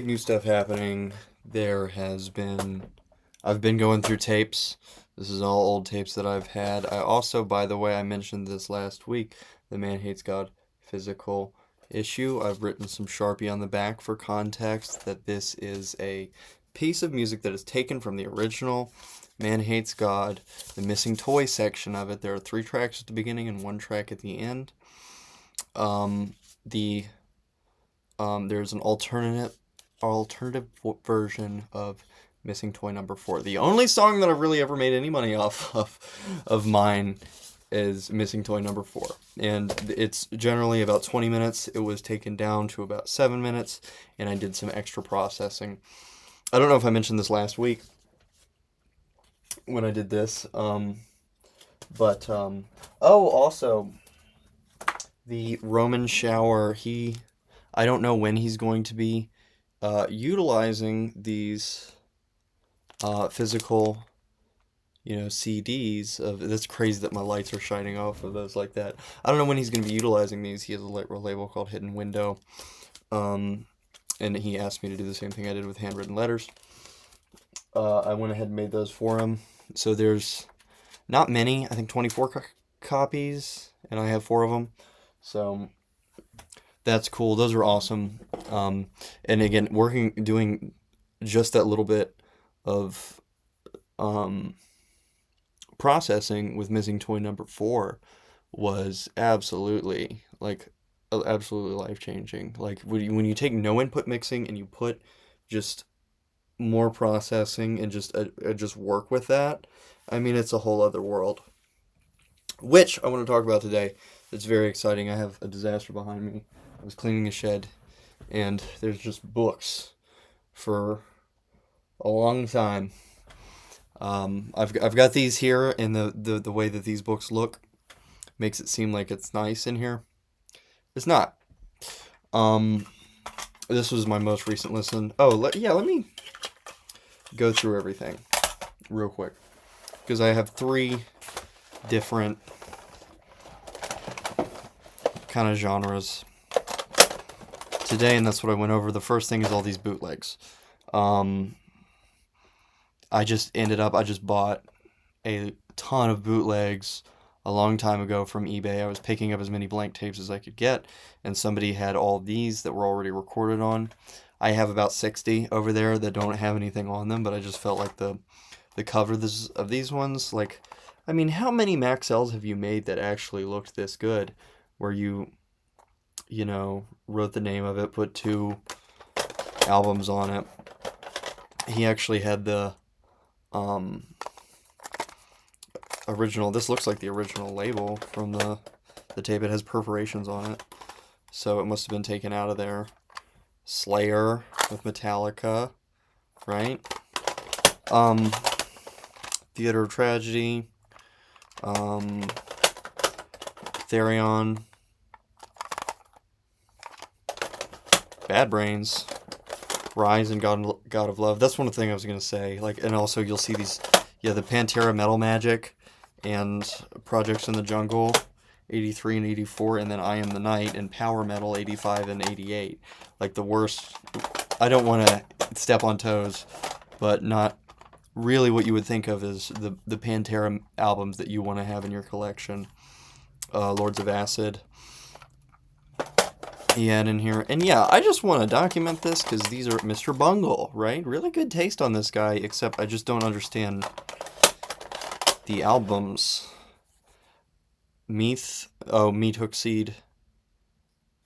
New stuff happening. I've been going through tapes. This is all old tapes that I've had. I also, by the way, I mentioned this last week, the Man Hates God physical issue. I've written some Sharpie on the back for context that this is a piece of music that is taken from the original Man Hates God, the missing toy section of it. There are 3 tracks at the beginning and 1 track at the end. The There's an alternative version of Missing Toy Number 4. The only song that I've really ever made any money off of mine is Missing Toy Number 4. And it's generally about 20 minutes. It was taken down to about 7 minutes, and I did some extra processing. I don't know if I mentioned this last week when I did this, also, the Roman shower, I don't know when he's going to be utilizing these physical, CDs of. That's crazy that my lights are shining off of those like that. I don't know when he's going to be utilizing these. He has a label called Hidden Window, and he asked me to do the same thing I did with handwritten letters. I went ahead and made those for him. So there's not many. I think 24 copies, and I have 4 of them. So that's cool. Those are awesome. And again, doing just that little bit of processing with Missing Toy Number 4 was absolutely life changing. Like when you take no input mixing and you put just more processing and just work with that. I mean, it's a whole other world. Which I want to talk about today. It's very exciting. I have a disaster behind me. I was cleaning a shed, and there's just books for a long time. I've got these here, and the way that these books look makes it seem like it's nice in here. It's not. This was my most recent listen. Oh, let me go through everything real quick, because I have 3 different kind of genres today, and that's what I went over. The first thing is all these bootlegs. I just bought a ton of bootlegs a long time ago from eBay. I was picking up as many blank tapes as I could get, and somebody had all these that were already recorded on. I have about 60 over there that don't have anything on them, but I just felt like the cover of these ones, like, I mean, how many Maxells have you made that actually looked this good, where you wrote the name of it, put 2 albums on it. He actually had the original. This looks like the original label from the tape. It has perforations on it, so it must have been taken out of there. Slayer with Metallica, right? Theater of Tragedy, Therion, Bad Brains, Rise, and God of Love. That's one thing I was gonna say. Like, and also you'll see these, the Pantera Metal Magic, and Projects in the Jungle, 83 and 84, and then I Am the Night and Power Metal, 85 and 88. Like the worst. I don't want to step on toes, but not really what you would think of as the Pantera albums that you want to have in your collection. Lords of Acid, he had in here. And yeah, I just want to document this because these are Mr. Bungle, right? Really good taste on this guy, except I just don't understand the albums. Meat Hook Seed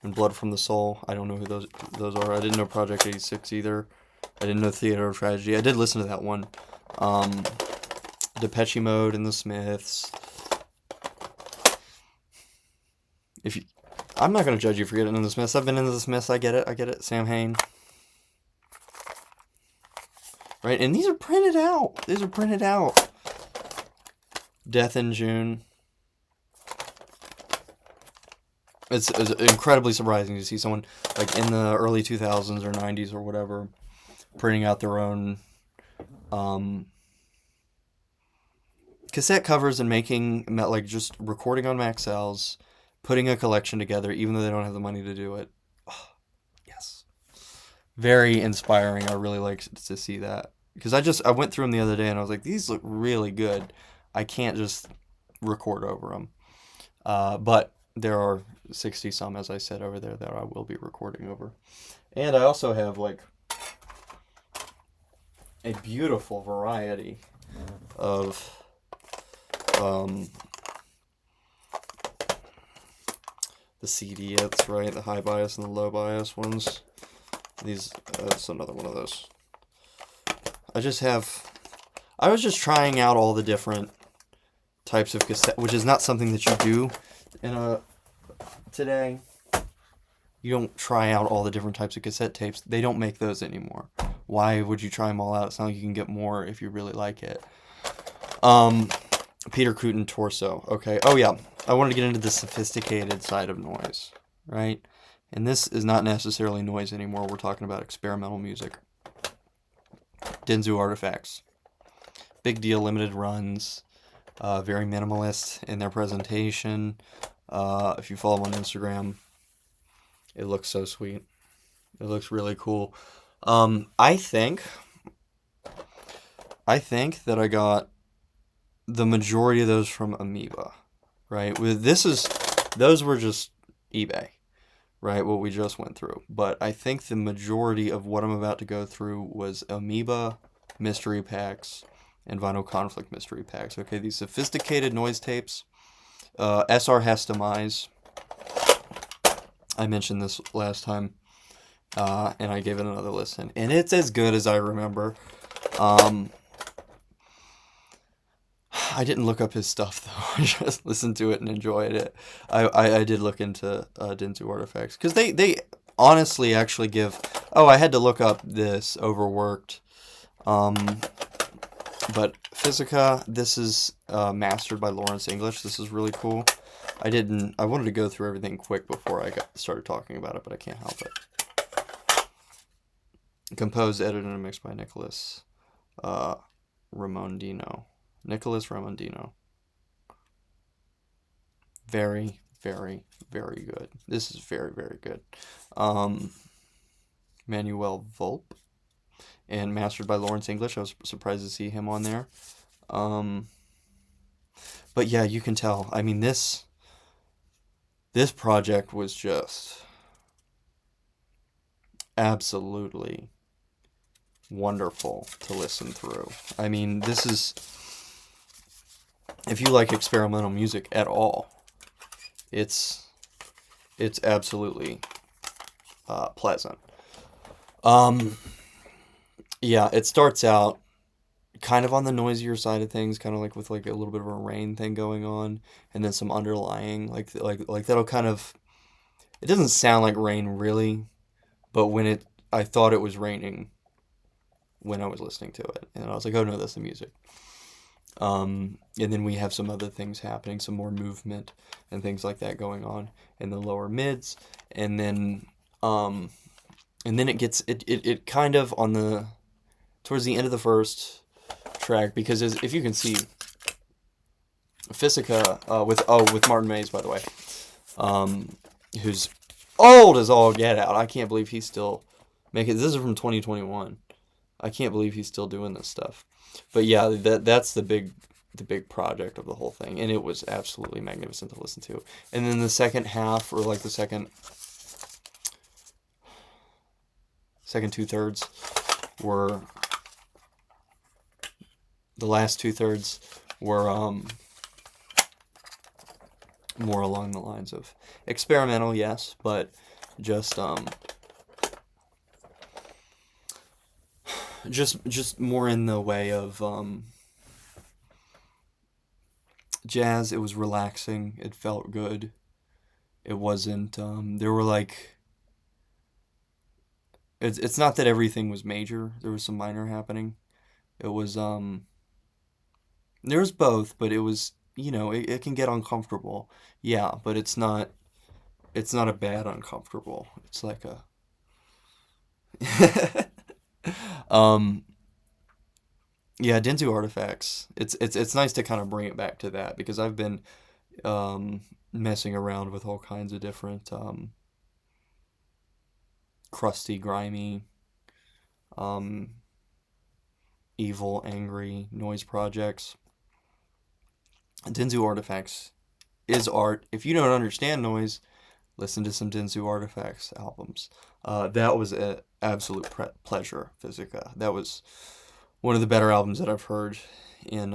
and Blood from the Soul. I don't know who those are. I didn't know Project 86 either. I didn't know Theater of Tragedy. I did listen to that one. Depeche Mode and the Smiths. I'm not going to judge you for getting into the Smiths. I've been into the Smiths. I get it. Sam Hain. Right? And these are printed out. Death in June. It's incredibly surprising to see someone like in the early 2000s or 90s or whatever printing out their own cassette covers and making, like, just recording on Maxells, putting a collection together, even though they don't have the money to do it. Oh, yes. Very inspiring. I really like to see that because I went through them the other day and I was like, these look really good. I can't just record over them. But there are 60 some, as I said over there, that I will be recording over. And I also have like a beautiful variety of um, the CDs, right? The high bias and the low bias ones. These, that's another one of those. I was just trying out all the different types of cassette, which is not something that you do in a today. You don't try out all the different types of cassette tapes. They don't make those anymore. Why would you try them all out? It's not like you can get more if you really like it. Peter Cruton Torso. Okay. Oh yeah. I wanted to get into the sophisticated side of noise, right? And this is not necessarily noise anymore. We're talking about experimental music. Dinzu Artefacts. Big deal, limited runs. Very minimalist in their presentation. If you follow them on Instagram, it looks so sweet. It looks really cool. I think that I got the majority of those from Amoeba, right? Those were just eBay, right? What we just went through. But I think the majority of what I'm about to go through was Amoeba mystery packs and Vinyl Conflict mystery packs. Okay, these sophisticated noise tapes. SR Hess Demise. I mentioned this last time, and I gave it another listen, and it's as good as I remember. I didn't look up his stuff though. I just listened to it and enjoyed it. I did look into Dinzu Artifacts because they honestly actually give. Oh, I had to look up this Overworked. But Physica, this is mastered by Lawrence English. This is really cool. I wanted to go through everything quick before I started talking about it, but I can't help it. Composed, edited, and mixed by Nicholas Ramondino. Nicholas Ramondino. Very, very, very good. This is very, very good. Manuel Volpe. And mastered by Lawrence English. I was surprised to see him on there. But yeah, you can tell. I mean, this project was just absolutely wonderful to listen through. I mean, this is, if you like experimental music at all, it's absolutely pleasant. Yeah, it starts out kind of on the noisier side of things, kind of like with like a little bit of a rain thing going on, and then some underlying like that'll kind of, it doesn't sound like rain really, but I thought it was raining when I was listening to it, and I was like, oh no, that's the music. And then we have some other things happening, some more movement and things like that going on in the lower mids, and then it gets it kind of on the towards the end of the first track, because if you can see, Physica with Martin Mays, by the way, who's old as all get out. I can't believe he's still making. This is from 2021. I can't believe he's still doing this stuff. But yeah, that's the big project of the whole thing, and it was absolutely magnificent to listen to. And then the second half, or like the second 2/3 were, the last 2/3 were more along the lines of experimental, yes, but just more in the way of jazz. It was relaxing. It felt good. It wasn't. There were like. It's not that everything was major. There was some minor happening. It was there was both, but it was, it can get uncomfortable. Yeah, but it's not a bad uncomfortable. It's like a um yeah, Dinzu Artifacts. It's nice to kind of bring it back to that, because I've been messing around with all kinds of different crusty, grimy um, evil, angry noise projects. Dinzu Artefacts is art. If you don't understand noise, listen to some Dinzu Artefacts albums. That was an absolute pleasure, Physica. That was one of the better albums that I've heard in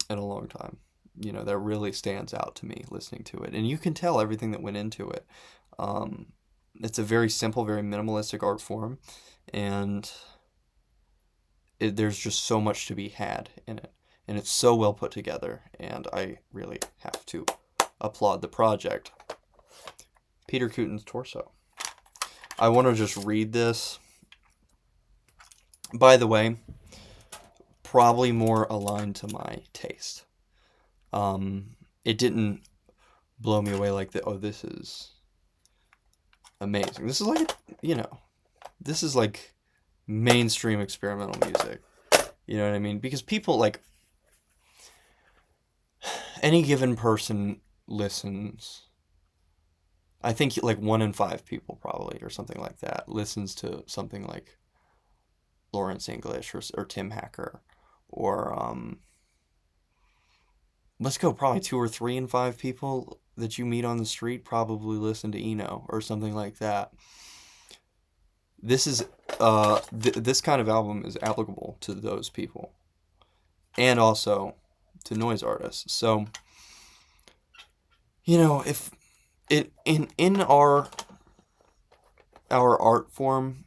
in a long time. You know, that really stands out to me listening to it, and you can tell everything that went into it. Um, it's a very simple, very minimalistic art form, and there's just so much to be had in it, and it's so well put together, and I really have to applaud the project. Peter Kutin's Torso. I want to just read this. By the way, probably more aligned to my taste. It didn't blow me away like oh, this is amazing. This is like, this is like mainstream experimental music. You know what I mean? Because people, like, any given person listens. I think like 1 in 5 people probably, or something like that, listens to something like Lawrence English or Tim Hacker, or let's go, probably 2 or 3 in 5 people that you meet on the street probably listen to Eno or something like that. This is this kind of album is applicable to those people, and also to noise artists. So, if it in our art form,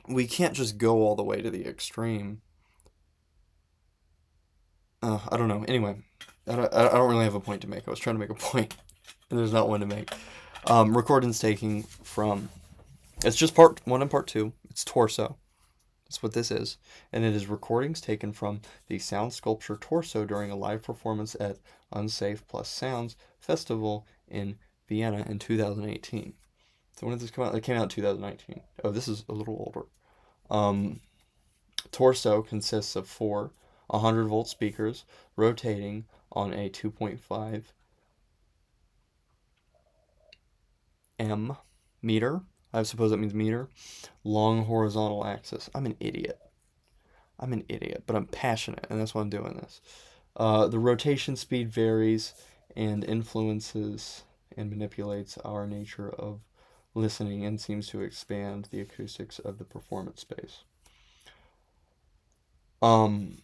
we can't just go all the way to the extreme. I don't know. Anyway, I don't really have a point to make. I was trying to make a point, and there's not one to make. Recordings taking from... It's just part 1 and part 2. It's Torso. That's what this is. And it is recordings taken from the sound sculpture Torso during a live performance at Unsafe Plus Sounds Festival in Vienna in 2018. So when did this come out? It came out in 2019. Oh, this is a little older. Torso consists of 4 100-volt speakers rotating on a 2.5 M meter. I suppose that means meter. Long horizontal axis. I'm an idiot, but I'm passionate, and that's why I'm doing this. The rotation speed varies and influences and manipulates our nature of listening and seems to expand the acoustics of the performance space. And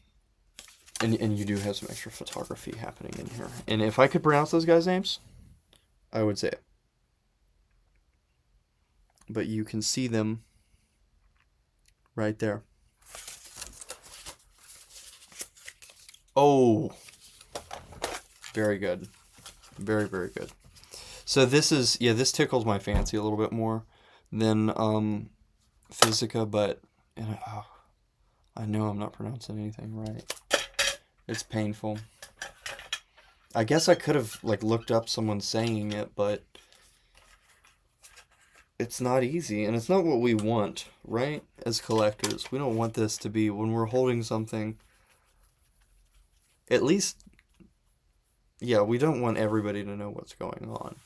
you do have some extra photography happening in here. And if I could pronounce those guys' names, I would say it. But you can see them right there. Oh, very good. Very, very good. So this is, this tickles my fancy a little bit more than Physica, but I know I'm not pronouncing anything right. It's painful. I guess I could have looked up someone saying it, but it's not easy, and it's not what we want, right? As collectors, we don't want this to be, when we're holding something, at least, we don't want everybody to know what's going on.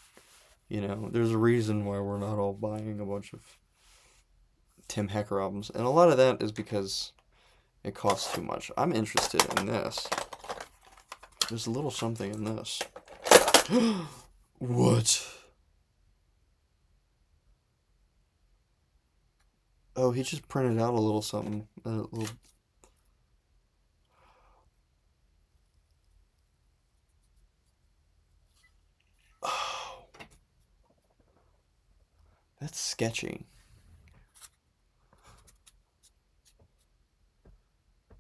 There's a reason why we're not all buying a bunch of Tim Hecker albums, and a lot of that is because it costs too much. I'm interested in this. There's a little something in this. What? Oh, he just printed out a little something. A little... Oh. That's sketchy.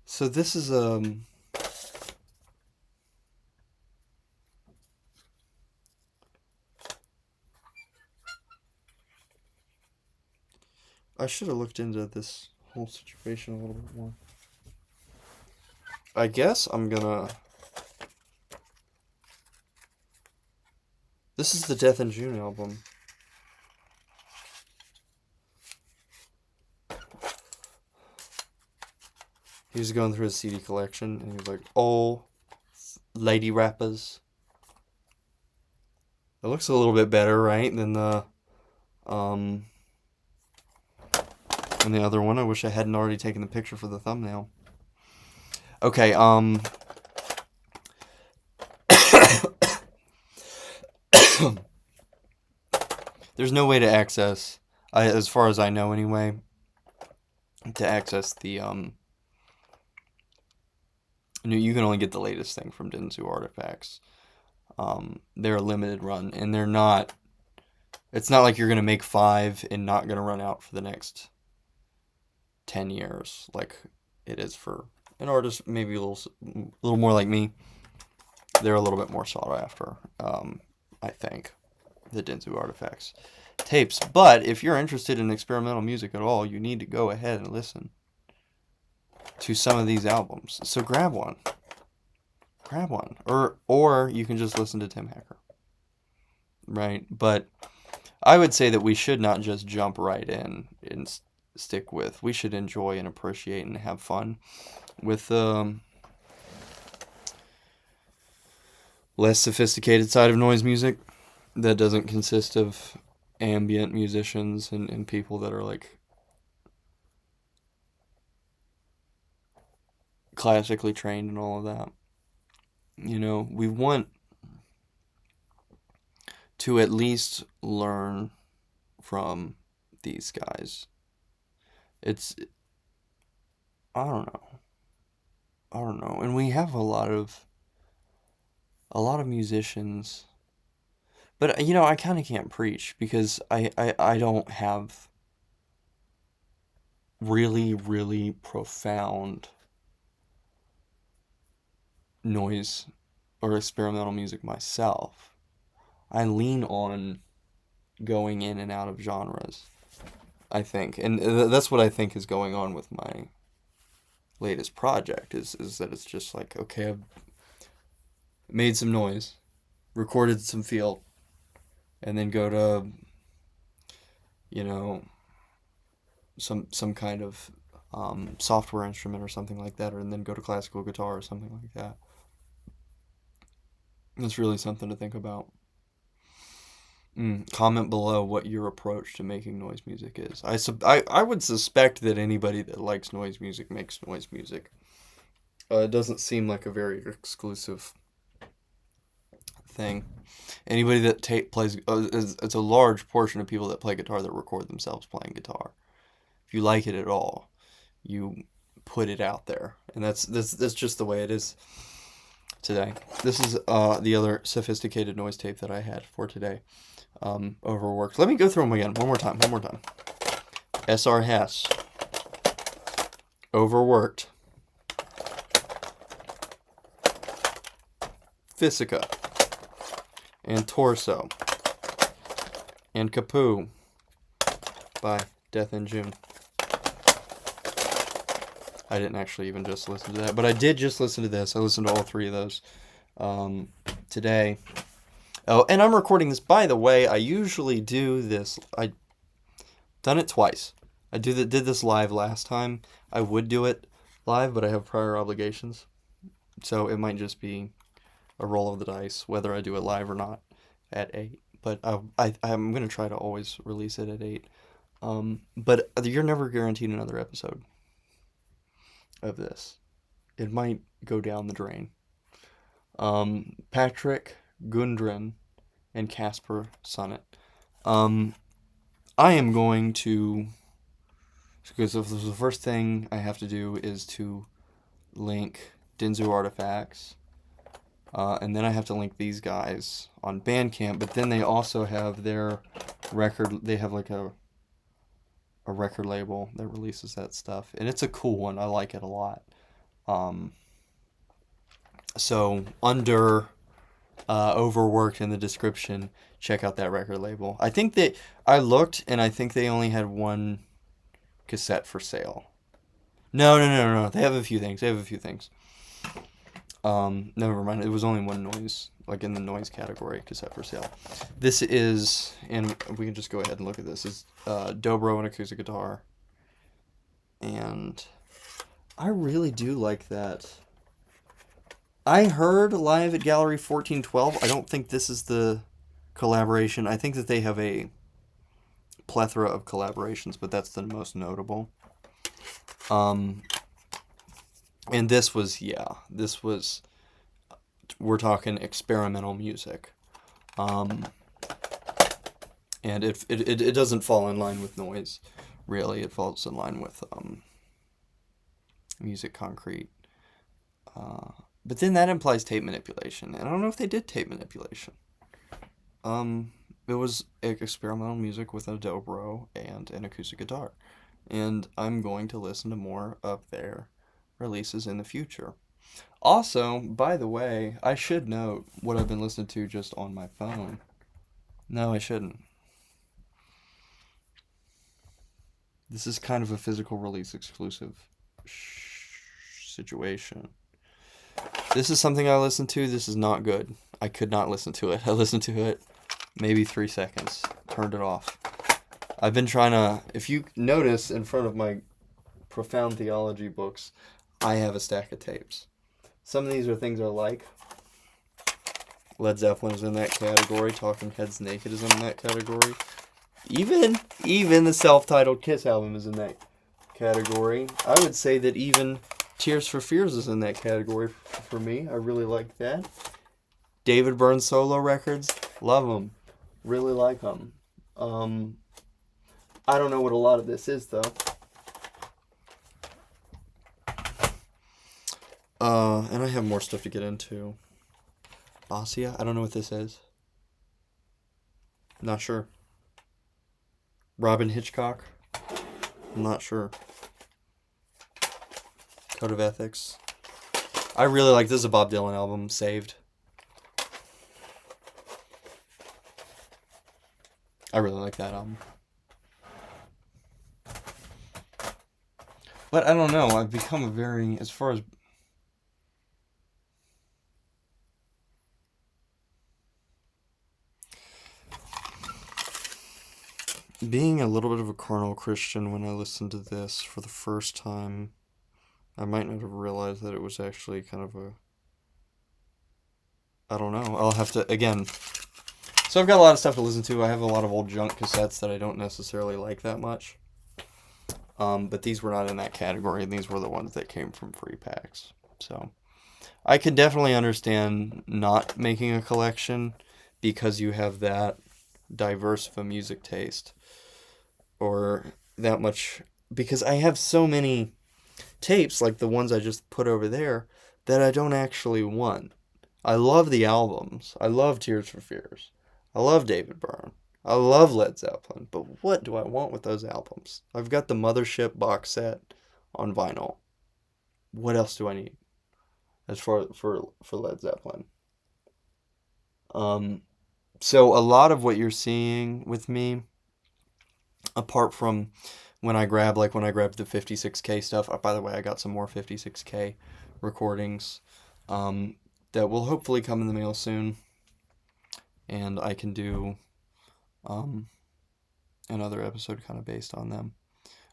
So this is, I should have looked into this whole situation a little bit more. I guess I'm gonna... This is the Death in June album. He was going through his CD collection, and he was like, oh, lady rappers. It looks a little bit better, right, than the And the other one, I wish I hadn't already taken the picture for the thumbnail. Okay, there's no way to access, as far as I know anyway, to access the, you can only get the latest thing from Dinzu Artefacts. They're a limited run, and they're not, it's not like you're going to make 5 and not going to run out for the next 10 years, like it is for an artist maybe a little more like me. They're a little bit more sought after, I think, the Dinzu Artefacts tapes. But if you're interested in experimental music at all, you need to go ahead and listen to some of these albums. So grab one. Or you can just listen to Tim Hacker. Right? But I would say that we should not just jump right in and stick with. We should enjoy and appreciate and have fun with less sophisticated side of noise music that doesn't consist of ambient musicians and people that are like classically trained and all of that. We want to at least learn from these guys. I don't know. And we have a lot of musicians, but I kind of can't preach because I don't have really, really profound noise or experimental music myself. I lean on going in and out of genres, I think. And that's what I think is going on with my latest project is that it's just like, okay, I've made some noise, recorded some field, and then go to, some kind of software instrument or something like that, and then go to classical guitar or something like that. It's really something to think about. Comment below what your approach to making noise music is. I would suspect that anybody that likes noise music makes noise music. It doesn't seem like a very exclusive thing. Anybody that plays, it's a large portion of people that play guitar that record themselves playing guitar. If you like it at all, you put it out there, and that's just the way it is today. This is the other sophisticated noise tape that I had for today. Overworked. Let me go through them again. One more time. SR Hess. Overworked. Physica. And Torso. And Kapoo by Death in June. I didn't actually even just listen to that, but I did just listen to this. I listened to all 3 of those today. Oh, and I'm recording this. By the way, I usually do this. I've done it twice. I did this live last time. I would do it live, but I have prior obligations. So it might just be a roll of the dice, whether I do it live or not at 8. But I'm going to try to always release it at 8. But you're never guaranteed another episode of this. It might go down the drain. Patrick Gundren and Casper Sonnet. I am going to, because the first thing I have to do is to link Dinzu Artefacts, and then I have to link these guys on Bandcamp, but then they also have their record, they have like a record label that releases that stuff, and it's a cool one. I like it a lot. So under Overworked in the description, check out that record label. I think that I looked, and I think they only had 1 cassette for sale. No. They have a few things. Never mind. It was only 1 noise, like in the noise category, cassette for sale. This is, and we can just go ahead and look at this. Is dobro and acoustic guitar, and I really do like that. I heard live at Gallery 1412. I don't think this is the collaboration. I think that they have a plethora of collaborations, but that's the most notable. Um, and this was, we're talking experimental music. Um, and it doesn't fall in line with noise, really. It falls in line with music concrete. But then that implies tape manipulation, and I don't know if they did tape manipulation. It was experimental music with a dobro and an acoustic guitar, and I'm going to listen to more of their releases in the future. Also, by the way, I should note what I've been listening to just on my phone. No, I shouldn't. This is kind of a physical release exclusive situation. This is something I listened to. This is not good. I could not listen to it. I listened to it maybe 3 seconds. Turned it off. I've been trying to... If you notice in front of my profound theology books, I have a stack of tapes. Some of these are things I like. Led Zeppelin is in that category. Talking Heads Naked is in that category. Even the self-titled Kiss album is in that category. I would say that even Tears for Fears is in that category for me. I really like that. David Byrne solo records, love them. Really like them. I don't know what a lot of this is, though. And I have more stuff to get into. Ossia? I don't know what this is. Not sure. Robin Hitchcock? I'm not sure. Code of Ethics. I really like this. Is a Bob Dylan album, Saved. I really like that album. But I don't know. I've become a very, as far as being a little bit of a carnal Christian when I listened to this for the first time, I might not have realized that it was actually kind of a... I don't know. I'll have to, again... So I've got a lot of stuff to listen to. I have a lot of old junk cassettes that I don't necessarily like that much. But these were not in that category. These were the ones that came from free packs. So I could definitely understand not making a collection because you have that diverse of a music taste. Or that much... Because I have so many tapes, like the ones I just put over there, that I don't actually want. I love the albums. I love Tears for Fears. I love David Byrne. I love Led Zeppelin. But what do I want with those albums? I've got the Mothership box set on vinyl. What else do I need as for Led Zeppelin? So a lot of what you're seeing with me, apart from when I grab the 56K stuff. By the way, I got some more 56K recordings that will hopefully come in the mail soon, and I can do another episode kind of based on them.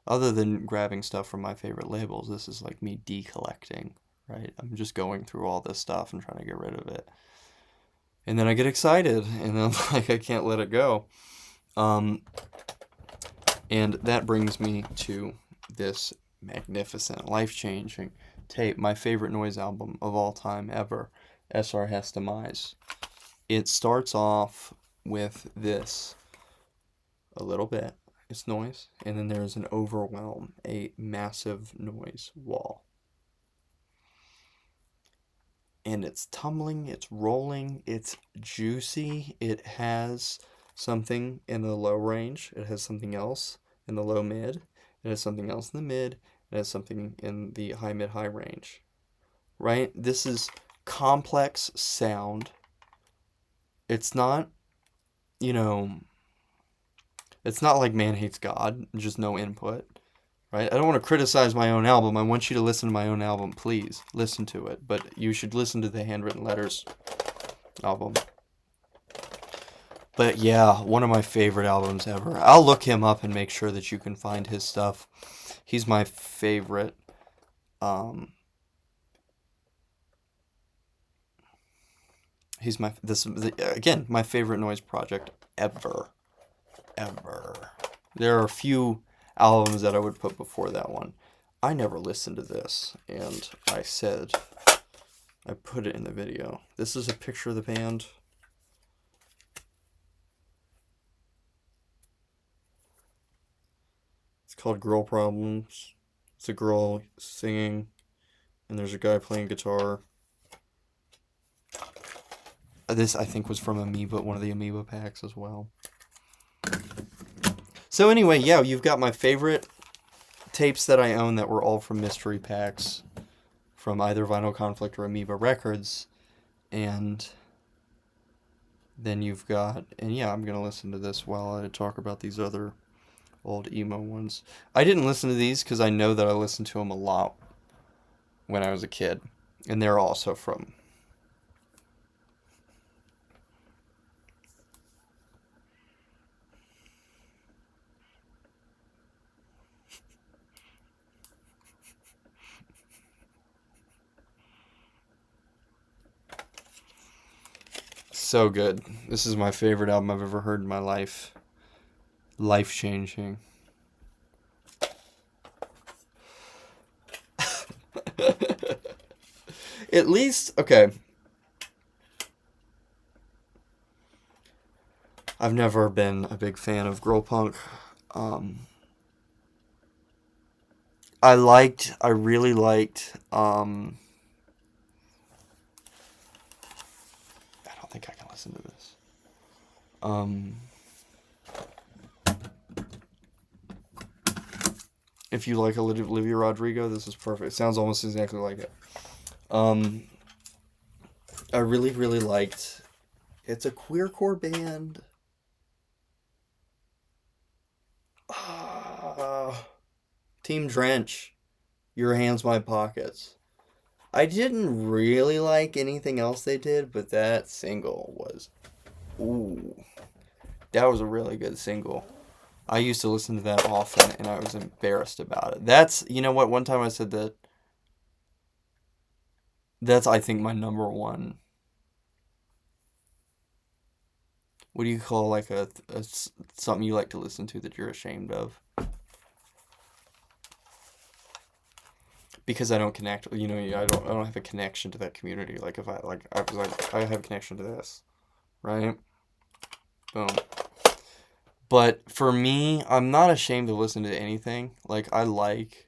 Other than grabbing stuff from my favorite labels, this is like me decollecting, right? I'm just going through all this stuff and trying to get rid of it. And then I get excited, and I'm like, I can't let it go. And that brings me to this magnificent, life-changing tape, my favorite noise album of all time ever, S.R. Hess Demise. It starts off with this, a little bit, it's noise, and then there's an overwhelm, a massive noise wall. And it's tumbling, it's rolling, it's juicy, it has something in the low range, it has something else in the low mid, it has something else in the mid, it has something in the high mid high range. Right? This is complex sound. It's not, it's not like Man Hates God, just no input. Right? I don't want to criticize my own album. I want you to listen to my own album, please. Listen to it. But you should listen to the Handwritten Letters album. But yeah, one of my favorite albums ever. I'll look him up and make sure that you can find his stuff. He's my favorite. Again, my favorite noise project ever. Ever. There are a few albums that I would put before that one. I never listened to this, and I put it in the video. This is a picture of the band. It's called Girl Problems. It's a girl singing, and there's a guy playing guitar. This, I think, was from Amoeba, one of the Amoeba packs as well. So anyway, yeah, you've got my favorite tapes that I own that were all from mystery packs from either Vinyl Conflict or Amoeba Records. And then you've got, and yeah, I'm going to listen to this while I talk about these other old emo ones. I didn't listen to these because I know that I listened to them a lot when I was a kid. And they're also from... So good. This is my favorite album I've ever heard in my life. Life changing. At least, okay. I've never been a big fan of girl punk. I really liked, I don't think I can listen to this. If you like Olivia Rodrigo, this is perfect. It sounds almost exactly like it. I really, really liked, it's a queercore band. Team Drench, Your Hands, My Pockets. I didn't really like anything else they did, but that single was, ooh, that was a really good single. I used to listen to that often, and I was embarrassed about it. That's, you know what, one time I said that's, I think, my number one. What do you call, like, something you like to listen to that you're ashamed of? Because I don't connect, you know, I don't have a connection to that community. Like, if I, like, I was like, I have a connection to this, right? Boom. But for me, I'm not ashamed to listen to anything. Like, I like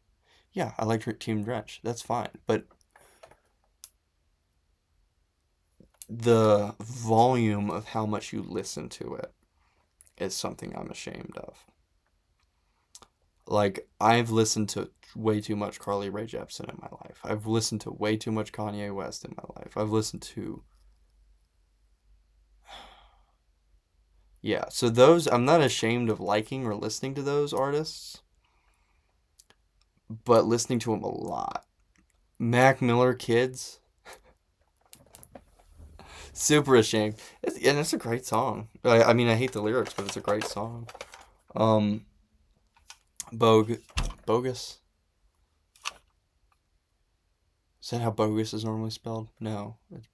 Team Drench. That's fine. But the volume of how much you listen to it is something I'm ashamed of. Like, I've listened to way too much Carly Rae Jepsen in my life. I've listened to way too much Kanye West in my life. I've listened to... Yeah, so those, I'm not ashamed of liking or listening to those artists, but listening to them a lot. Mac Miller Kids, super ashamed. And it's a great song. I mean, I hate the lyrics, but it's a great song. Um, Bogus. Is that how bogus is normally spelled? No. It's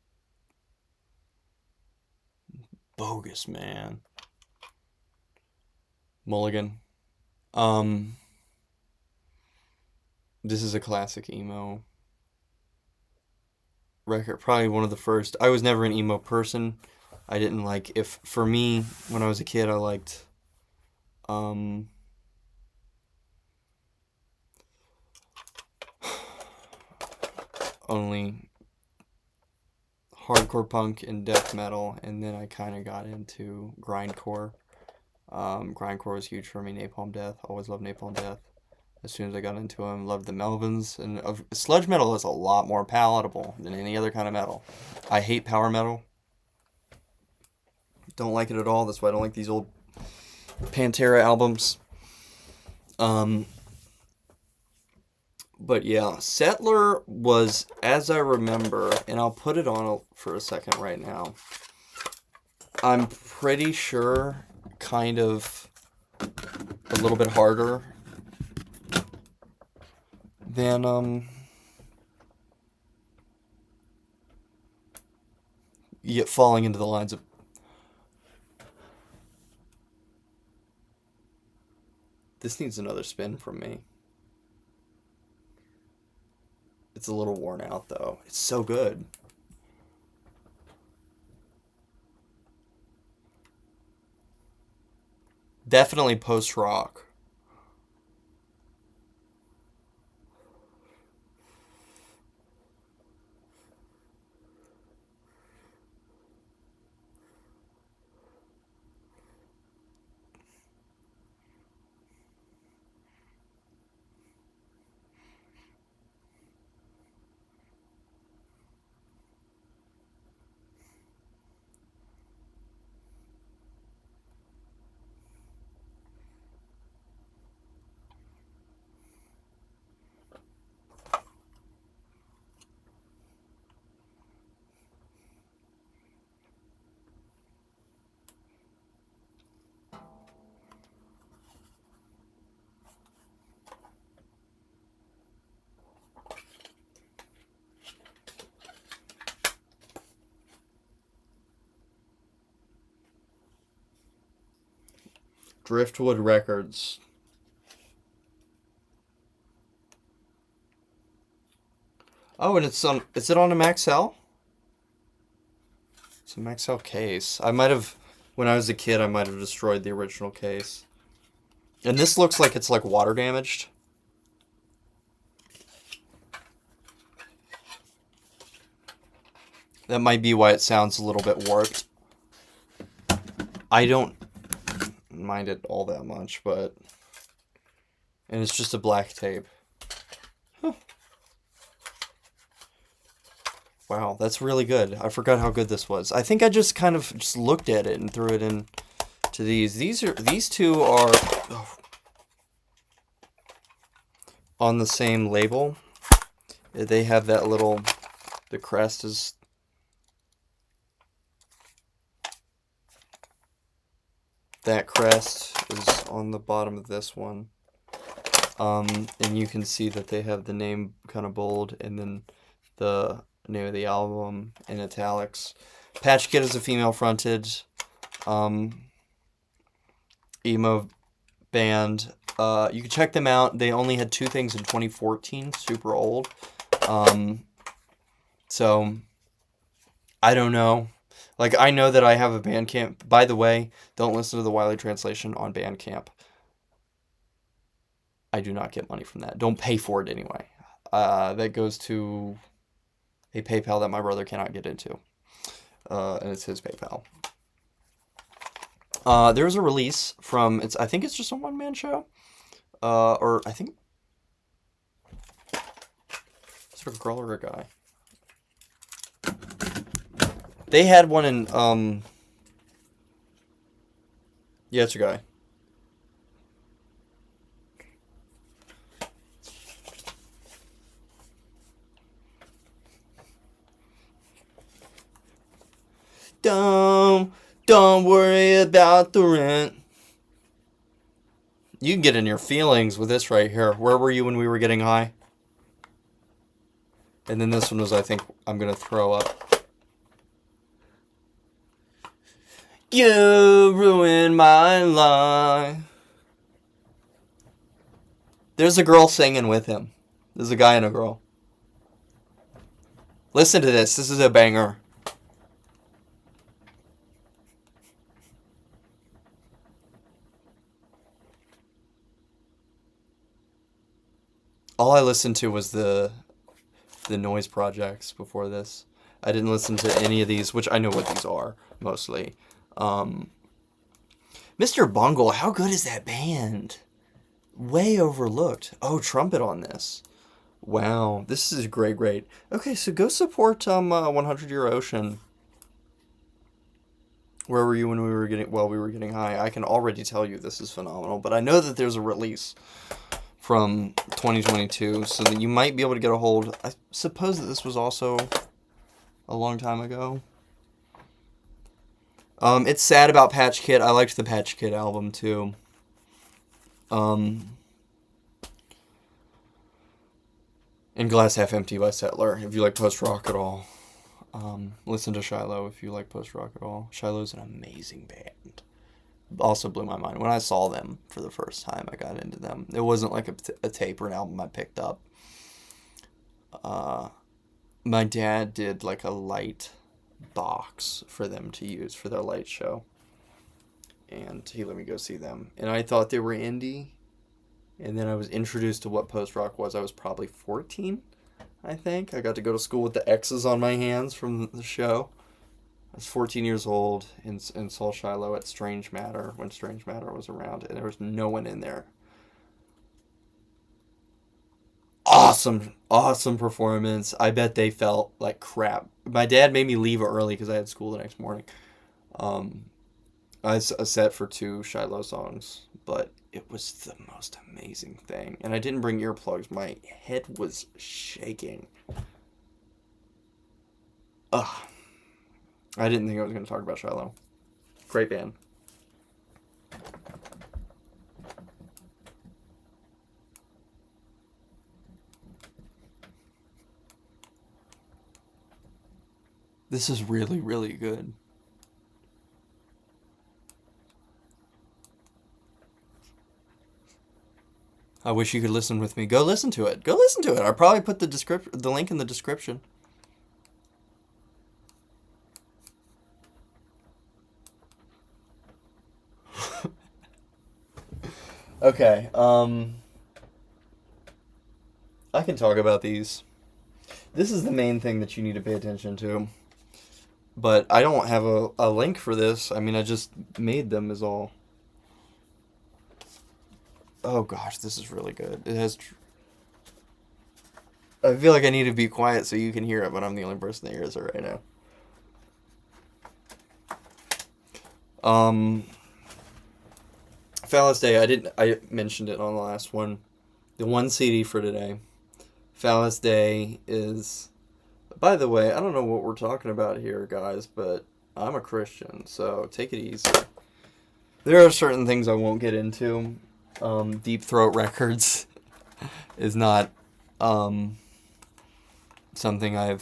bogus, man. Mulligan. Um, this is a classic emo record. Probably one of the first. I was never an emo person. I didn't like, if, for me, when I was a kid, I liked, um, only hardcore punk and death metal, and then I kind of got into grindcore. Grindcore was huge for me. Napalm Death, always loved Napalm Death. As soon as I got into them, loved the Melvins, and sludge metal is a lot more palatable than any other kind of metal. I hate power metal. Don't like it at all. That's why I don't like these old Pantera albums. But yeah, Settler was, as I remember, and I'll put it on for a second right now. I'm pretty sure kind of a little bit harder than yet falling into the lines of This needs another spin from me. It's a little worn out, though. It's so good. Definitely post-rock. Driftwood Records. Oh, and it's on. Is it on a Maxell? It's a Maxell case. I might have, when I was a kid, I might have destroyed the original case. And this looks like it's like water damaged. That might be why it sounds a little bit warped. I don't mind it all that much, but... And it's just a black tape. Huh. Wow, that's really good. I forgot how good this was. I think I just kind of just looked at it and threw it in to these. These two are on the same label. They have that little, the crest is... That crest is on the bottom of this one. And you can see that they have the name kind of bold, and then the name of the album in italics. Patch Kid is a female-fronted emo band. You can check them out. They only had 2 things in 2014, super old. So, I don't know. Like, I know that I have a Bandcamp. By the way, don't listen to the Wiley translation on Bandcamp. I do not get money from that. Don't pay for it anyway. That goes to a PayPal that my brother cannot get into. And it's his PayPal. There's a release from, I think it's just a one-man show. Or I think, is it a girl or a guy? They had one in, yeah, it's a guy. Don't worry about the rent. You can get in your feelings with this right here. Where were you when we were getting high? And then this one was, I think, I'm gonna throw up. You ruined my life. There's a girl singing with him. There's a guy and a girl. Listen to this. This is a banger. All I listened to was the noise projects before this. I didn't listen to any of these, which I know what these are, mostly. Mr. Bungle, how good is that band? Way overlooked. Oh, trumpet on this. Wow, this is great. Okay, so go support 100 Year Ocean. Where were you when we were getting high? I can already tell you this is phenomenal, but I know that there's a release from 2022, so that you might be able to get a hold. I suppose that this was also a long time ago. It's sad about Patch Kid. I liked the Patch Kid album too. And Glass Half Empty by Settler, if you like post-rock at all. Listen to Shiloh if you like post-rock at all. Shiloh's an amazing band. also blew my mind. When I saw them for the first time, I got into them. It wasn't like a tape or an album I picked up. Uh, my dad did like a light box for them to use for their light show, and he let me go see them. And I thought they were indie, and then I was introduced to what post rock was. I was probably 14, I think. I got to go to school with the X's on my hands from the show. I was 14 years old in saw Shiloh at Strange Matter when Strange Matter was around, and there was no one in there. Awesome, awesome performance. I bet they felt like crap. My dad made me leave early because I had school the next morning. Um, I set for two Shiloh songs, but it was the most amazing thing. And I didn't bring earplugs. My head was shaking. Ugh. I didn't think I was going to talk about Shiloh. Great band. This is really, really good. I wish you could listen with me. Go listen to it. Go listen to it. I'll probably put the link in the description. Okay. I can talk about these. This is the main thing that you need to pay attention to. But I don't have a link for this. I mean, I just made them is all. Oh gosh, this is really good. It has. I feel like I need to be quiet so you can hear it, but I'm the only person that hears it right now. Um, Phallus Day. I mentioned it on the last one. The one CD for today. Phallus Day is. By the way, I don't know what we're talking about here, guys, but I'm a Christian, so take it easy. There are certain things I won't get into. Deep Throat Records is not um, something I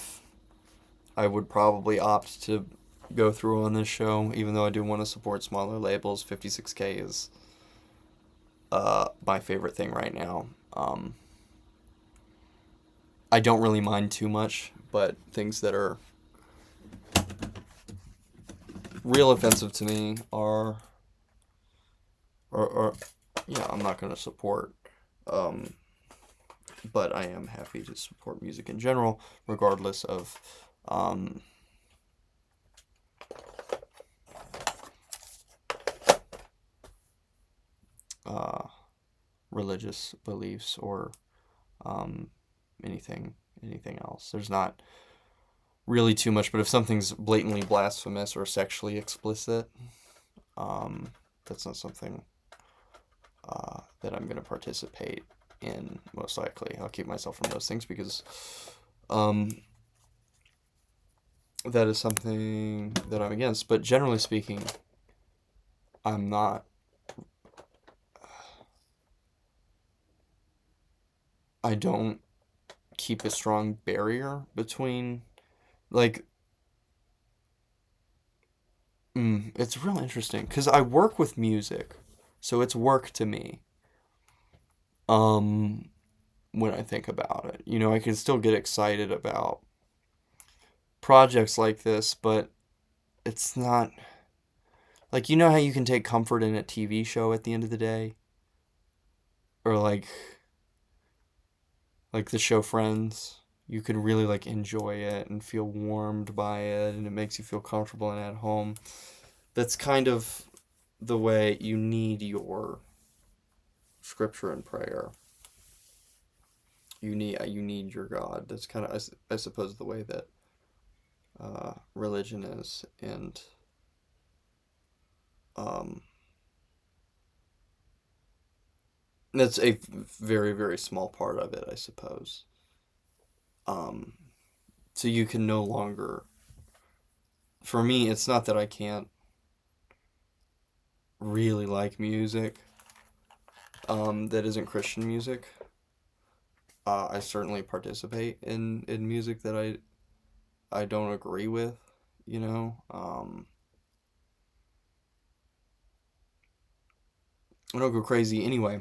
would probably opt to go through on this show, even though I do want to support smaller labels. 56K is my favorite thing right now. I don't really mind too much, but things that are real offensive to me are yeah, I'm not going to support. Um, but I am happy to support music in general, regardless of um, uh, religious beliefs or um, anything anything else. There's not really too much, but if something's blatantly blasphemous or sexually explicit, um, that's not something that I'm going to participate in, most likely. I'll keep myself from those things because um, that is something that I'm against. But generally speaking, I'm not. I don't keep a strong barrier between, like, it's real interesting because I work with music, so it's work to me. Um, when I think about it, I can still get excited about projects like this, but it's not like how you can take comfort in a TV show at the end of the day, or like the show Friends. You can really like enjoy it and feel warmed by it, and it makes you feel comfortable and at home. That's kind of the way you need your scripture and prayer. You need your God. That's kind of I suppose the way that religion is, and um, that's a very very small part of it, I suppose. Um, so you can no longer. For me, it's not that I can't really like music that isn't Christian music. I certainly participate in music that I don't agree with, you know. I don't go crazy anyway.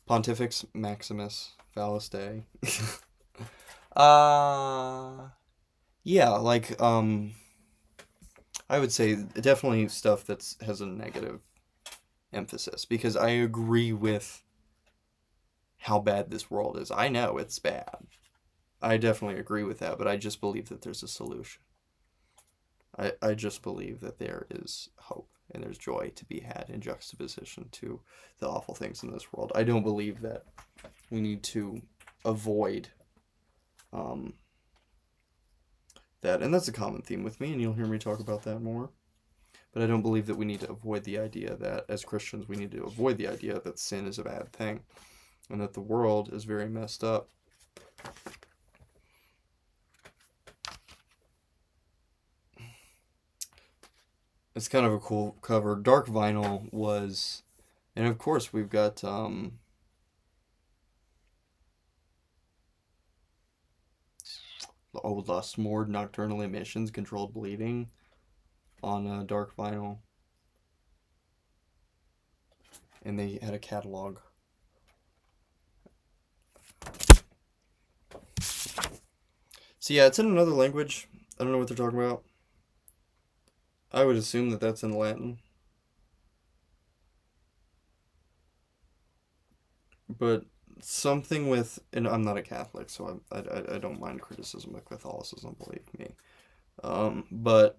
Pontifex Maximus Valiste. uh yeah, like I would say definitely stuff that's has a negative emphasis because I agree with how bad this world is. I know it's bad. I definitely agree with that, but I just believe that there's a solution. I just believe that there is hope and there's joy to be had in juxtaposition to the awful things in this world. I don't believe that we need to avoid um, that. And that's a common theme with me, and you'll hear me talk about that more. But I don't believe that we need to avoid the idea that, as Christians, we need to avoid the idea that sin is a bad thing and that the world is very messed up. It's kind of a cool cover. Dark Vinyl was, and of course we've got Old Lust, Moored, Nocturnal Emissions, Controlled Bleeding on Dark Vinyl, and they had a catalog. So yeah, it's in another language. I don't know what they're talking about. I would assume that that's in Latin, but something with, and I'm not a Catholic, so I don't mind criticism of Catholicism, believe me. But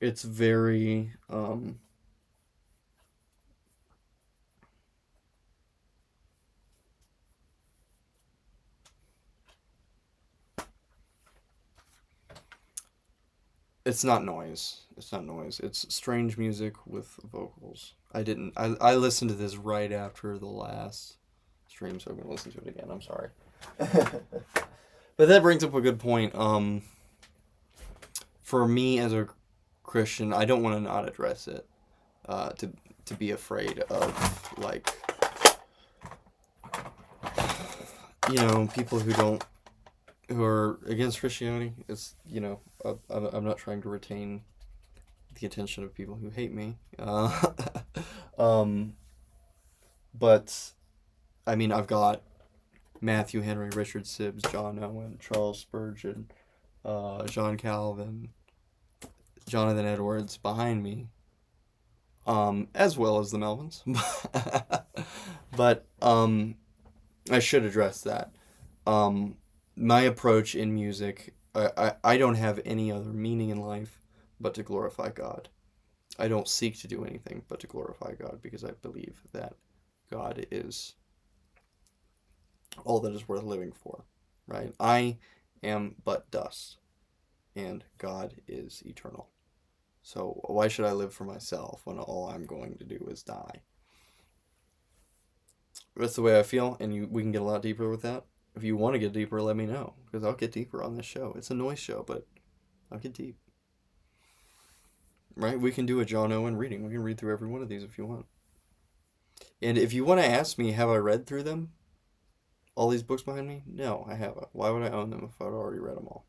it's very it's not noise. It's not noise. It's strange music with vocals. I listened to this right after the last stream, so I'm gonna listen to it again. I'm sorry. But that brings up a good point. For me as a Christian, I don't want to not address it. To be afraid of like people who are against Christianity. It's I'm not trying to retain the attention of people who hate me. Um, but I mean, I've got Matthew Henry, Richard Sibbes, John Owen, Charles Spurgeon, John Calvin, Jonathan Edwards behind me, as well as the Melvins. But I should address that. Um, my approach in music, I don't have any other meaning in life but to glorify God. I don't seek to do anything but to glorify God because I believe that God is all that is worth living for, right? I am but dust, and God is eternal. So why should I live for myself when all I'm going to do is die? That's the way I feel, and we can get a lot deeper with that. If you want to get deeper, let me know, because I'll get deeper on this show. It's a noise show, but I'll get deep. Right? We can do a John Owen reading. We can read through every one of these if you want. And if you want to ask me, have I read through them? All these books behind me? No, I haven't. Why would I own them if I'd already read them all?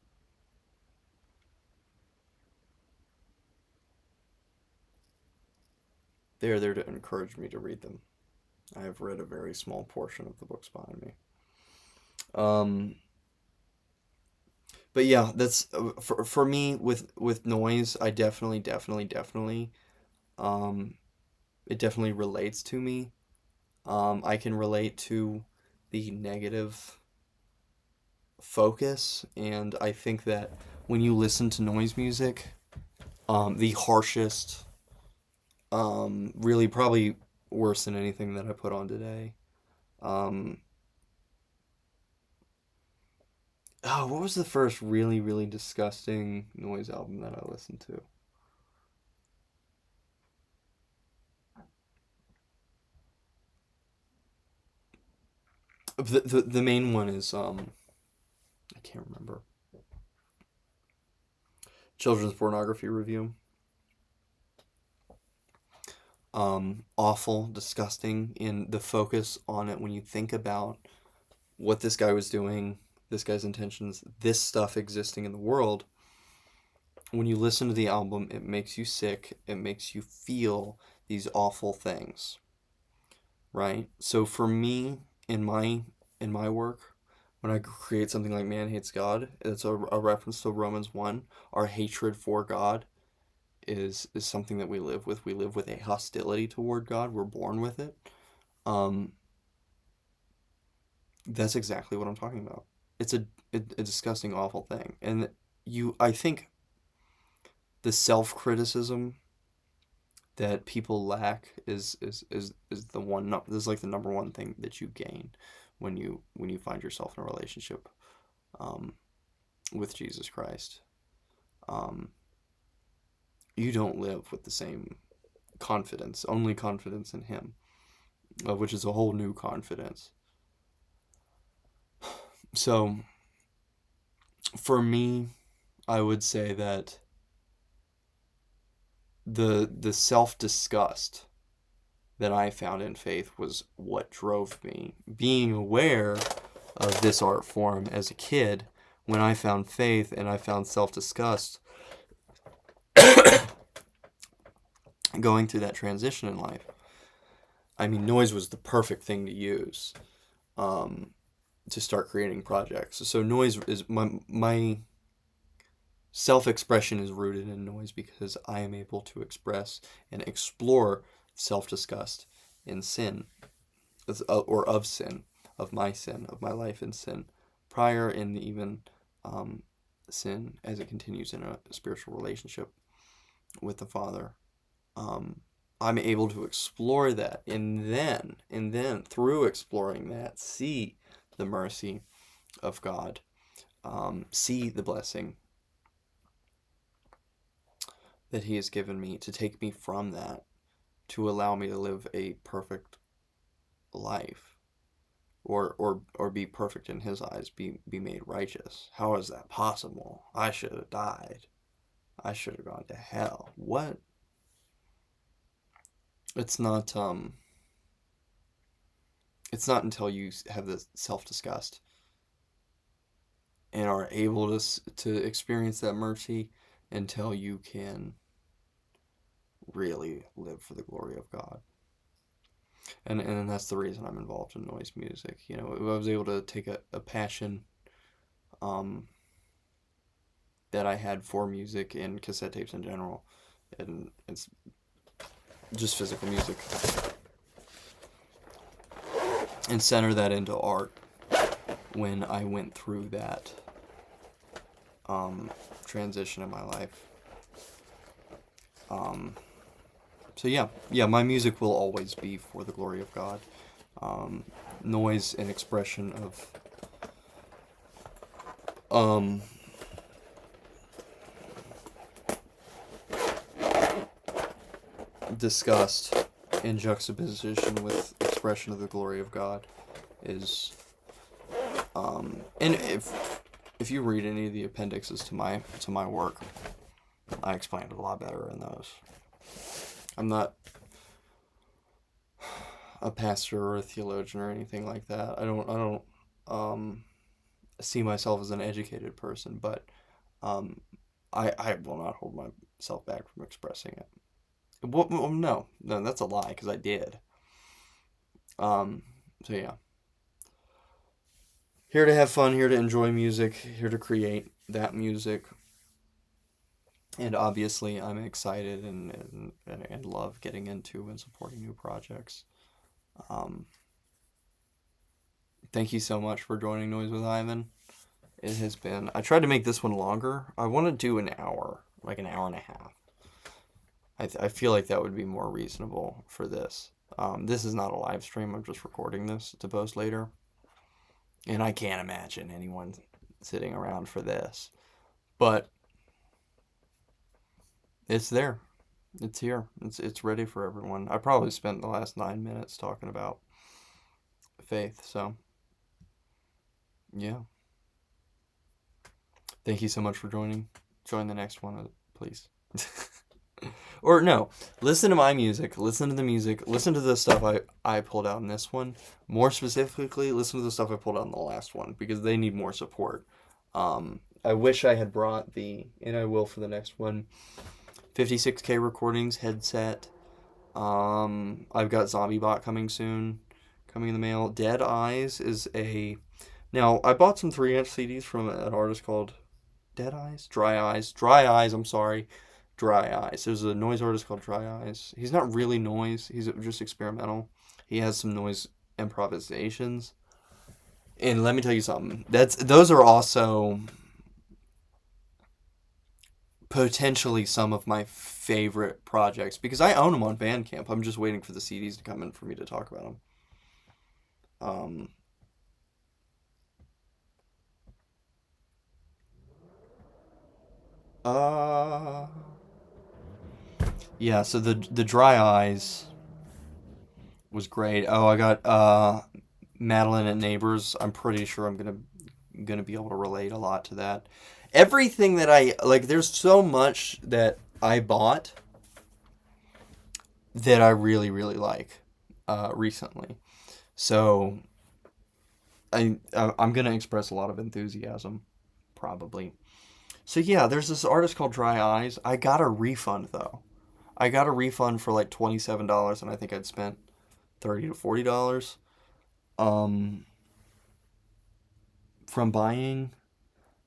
They are there to encourage me to read them. I have read a very small portion of the books behind me. Um, but yeah, that's for me with noise. I definitely um, it definitely relates to me. I can relate to the negative focus, and I think that when you listen to noise music, the harshest, really probably worse than anything that I put on today. Um, what was the first really, really disgusting noise album that I listened to? The main one is I can't remember. Children's pornography review. Awful, disgusting, in the focus on it when you think about what this guy was doing. this guy's intentions, this stuff existing in the world, when you listen to the album, it makes you sick. It makes you feel these awful things, right? So for me, in my work, when I create something like Man Hates God, it's a reference to Romans 1. Our hatred for God is something that we live with. We live with a hostility toward God. We're born with it. Um, that's exactly what I'm talking about. It's a disgusting, awful thing. And I think the self-criticism that people lack is the one, this is like the number one thing that you gain when you find yourself in a relationship um, with Jesus Christ. Um, you don't live with the same confidence, only confidence in Him, which is a whole new confidence. So for me, I would say that the self-disgust that I found in faith was what drove me. Being aware of this art form as a kid, when I found faith and I found self-disgust, going through that transition in life, I mean, noise was the perfect thing to use to start creating projects. So noise is my self-expression is rooted in noise because I am able to express and explore self-disgust in sin, or of sin, of my life in sin, prior and even sin as it continues in a spiritual relationship with the Father. Um, I'm able to explore that, and then through exploring that, see the mercy of God, see the blessing that He has given me to take me from that, to allow me to live a perfect life, or be perfect in His eyes, be made righteous. How is that possible? I should have died. I should have gone to hell. What? It's not it's not until you have this self-disgust and are able to experience that mercy until you can really live for the glory of God. And that's the reason I'm involved in noise music. I was able to take a passion um, that I had for music and cassette tapes in general, and it's just physical music, and center that into art when I went through that transition in my life. So yeah, my music will always be for the glory of God. Noise and expression of um, disgust in juxtaposition with expression of the glory of God is and if you read any of the appendixes to my work, I explain it a lot better in those. I'm not a pastor or a theologian or anything like that. I don't see myself as an educated person, but I will not hold myself back from expressing it. Well, no, that's a lie because I did. Um, so yeah, here to have fun, here to enjoy music, here to create that music, and obviously I'm excited and love getting into and supporting new projects. Um, Thank you so much for joining Noise with Ivan. It has been. I tried to make this one longer. I want to do an hour, like an hour and a half. I feel like that would be more reasonable for this. This is not a live stream. I'm just recording this to post later. And I can't imagine anyone sitting around for this. But it's there. It's here. It's ready for everyone. I probably spent the last 9 minutes talking about faith. So, yeah. Thank you so much for joining. Join the next one, please. Or no, listen to my music, listen to the music, listen to the stuff I pulled out in this one. More specifically, listen to the stuff I pulled out in the last one because they need more support. I wish I had brought and I will for the next one, 56K recordings headset. I've got Zombie Bot coming soon, coming in the mail. Dead Eyes is a. Now, I bought some 3-inch CDs from an artist called Dead Eyes? Dry Eyes, I'm sorry. Dry Eyes. There's a noise artist called Dry Eyes. He's not really noise, he's just experimental. He has some noise improvisations. And let me tell you something. Those are also potentially some of my favorite projects because I own them on Bandcamp. I'm just waiting for the CDs to come in for me to talk about them. Um, uh, yeah. So the Dry Eyes was great. Oh, I got Madeline and Neighbors. I'm pretty sure I'm gonna be able to relate a lot to that. Everything that I like, there's so much that I bought that I really really like recently. So I'm gonna express a lot of enthusiasm probably. So yeah, there's this artist called Dry Eyes. I got a refund though. I got a refund for like $27, and I think I'd spent $30 to $40 um, from buying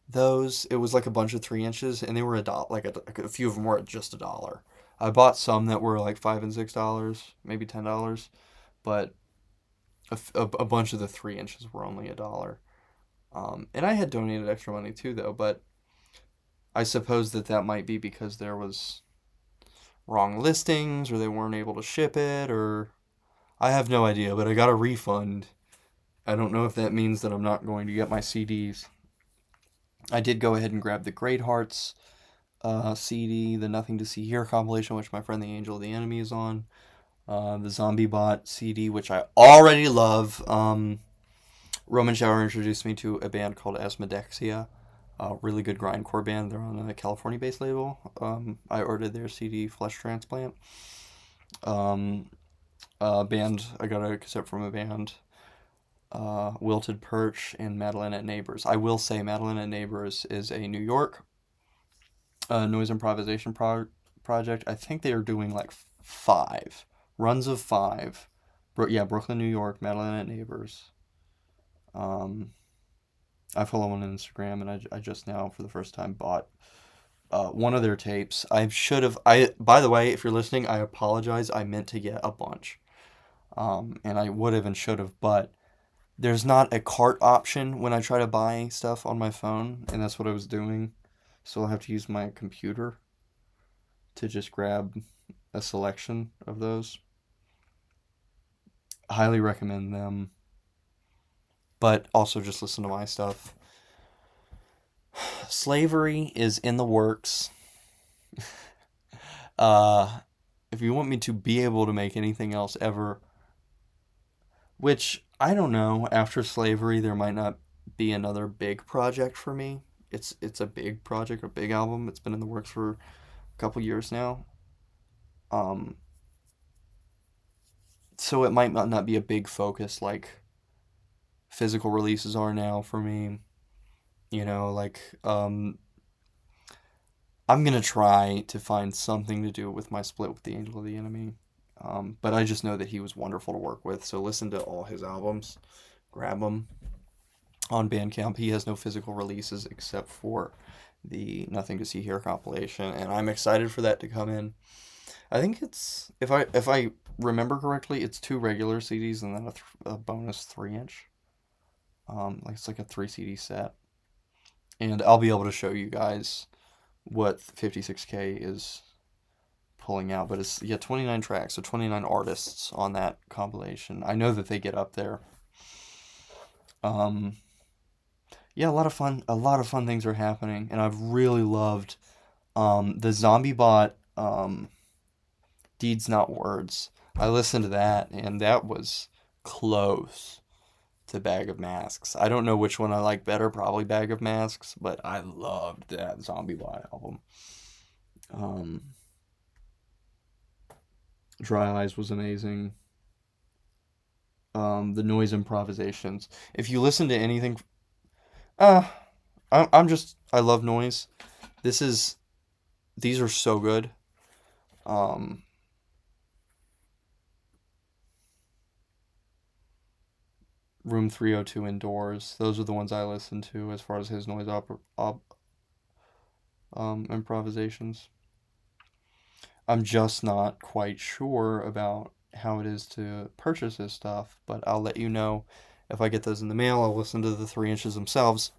those. It was like a bunch of 3 inches, and they were $1. Like a few of them were at just $1. I bought some that were like $5 and $6, maybe $10, but a bunch of the 3 inches were only $1. And I had donated extra money too, though. But I suppose that might be because there was wrong listings, or they weren't able to ship it, or I have no idea. But I got a refund. I don't know if that means that I'm not going to get my CDs. I did go ahead and grab the Great Hearts CD, the Nothing to See Here compilation, which my friend the Angel of the Enemy is on, the Zombie Bot CD, which I already love. Roman Shower introduced me to a band called Asmodexia, a really good grindcore band. They're on a California-based label. I ordered their CD, Flesh Transplant. Um, band, I got a cassette from a band, Wilted Perch, and Madeline at Neighbors. I will say Madeline at Neighbors is a New York noise improvisation project. I think they are doing like 5 runs of 5. Yeah, Brooklyn, New York, Madeline at Neighbors. Um, I follow one on Instagram, and I just now for the first time bought one of their tapes. I should have. By the way, if you're listening, I apologize. I meant to get a bunch, and I would have and should have, but there's not a cart option when I try to buy stuff on my phone, and that's what I was doing. So I'll have to use my computer to just grab a selection of those. Highly recommend them, but also just listen to my stuff. Slavery is in the works. Uh, if you want me to be able to make anything else ever, which I don't know, after Slavery there might not be another big project for me. It's a big project, a big album. It's been in the works for a couple years now. Um, so it might not be a big focus like physical releases are now for me. Like I'm gonna try to find something to do with my split with the Angel of the Enemy. But I just know that he was wonderful to work with. So listen to all his albums, grab them on Bandcamp. He has no physical releases except for the Nothing to See Here compilation, and I'm excited for that to come in. I think it's if I remember correctly, it's 2 regular CDs and then a bonus 3 inch. Like it's like a 3 CD set, and I'll be able to show you guys what 56K is pulling out. But it's 29 tracks, so 29 artists on that compilation. I know that they get up there. Um, yeah, a lot of fun things are happening, and I've really loved the Zombie Bot Deeds Not Words. I listened to that, and that was close to Bag of Masks. I don't know which one I like better, probably Bag of Masks, but I loved that Zombie Bot album. Um, Dry Eyes was amazing. The noise improvisations. If you listen to anything, uh, I love noise. This is, these are so good. Um, Room 302 Indoors. Those are the ones I listen to as far as his noise improvisations. I'm just not quite sure about how it is to purchase his stuff, but I'll let you know if I get those in the mail. I'll listen to the 3 inches themselves.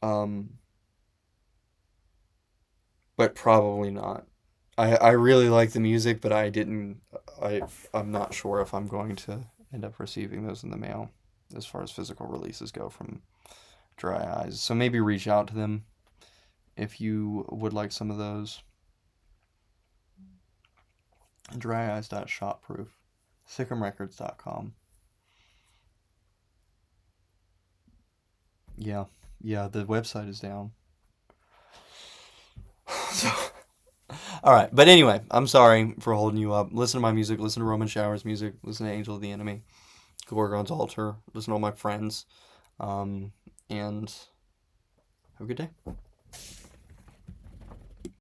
Um, but probably not. I really like the music, but I I'm not sure if I'm going to end up receiving those in the mail as far as physical releases go from Dry Eyes. So maybe reach out to them if you would like some of those. Dryeyes.shopproof. SickhamRecords.com. Yeah, yeah, the website is down. So, all right, but anyway, I'm sorry for holding you up. Listen to my music. Listen to Roman Showers' music. Listen to Angel of the Enemy, Gorgon's Altar. Listen to all my friends. And have a good day.